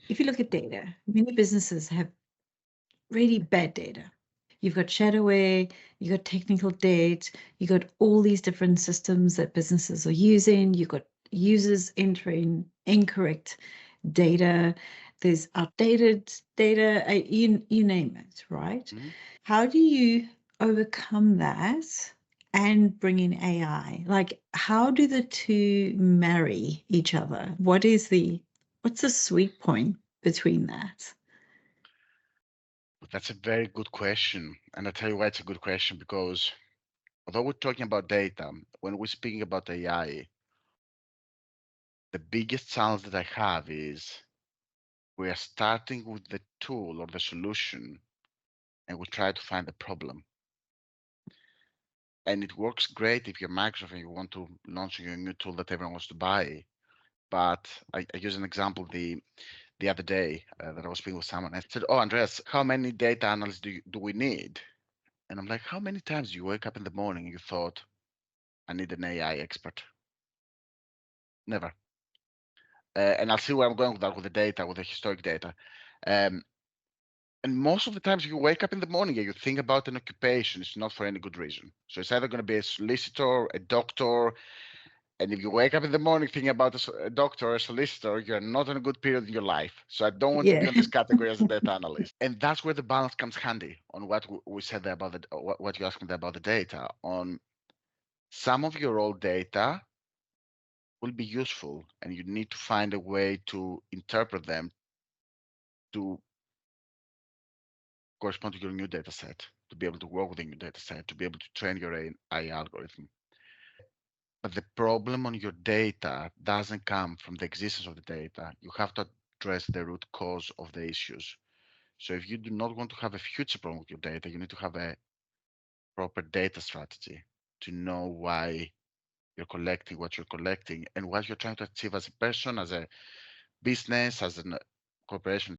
if you look at data, many businesses have really bad data. You've got shadowware, you've got technical debt, you've got all these different systems that businesses are using, you've got users entering incorrect data, there's outdated data, you name it, right? Mhm. How do you overcome that and bring in AI? Like, how do the two marry each other? What's the sweet point between that? That's a very good question. And I'll tell you why it's a good question because although we're talking about data, when we're speaking about AI, the biggest challenge that I have is we are starting with the tool or the solution and we try to find the problem. And it works great if you're Microsoft and you want to launch your new tool that everyone wants to buy. But I use an example the other day that I was speaking with someone. I said, "Oh, Andreas, how many data analysts do we need?" And I'm like, "How many times do you wake up in the morning and you thought, I need an AI expert?" Never. And I'll see where I'm going with that, with the data, with the historic data. Um, and most of the times you wake up in the morning and you think about an occupation, it's not for any good reason. So it's either going to be a solicitor, a doctor, and if you wake up in the morning thinking about a doctor or a solicitor, you're not in a good period in your life. So I don't want to be Yeah. on this category as a data analyst. And that's where the balance comes handy on what we said there about what you asked me there about the data. On some of your old data will be useful, and you need to find a way to interpret them to correspond to your new data set, to be able to work with the new data set, to be able to train your AI algorithm. But the problem on your data doesn't come from the existence of the data. You have to address the root cause of the issues. So if you do not want to have a future problem with your data, you need to have a proper data strategy to know why you're collecting what you're collecting and what you're trying to achieve as a person, as a business, as a corporation.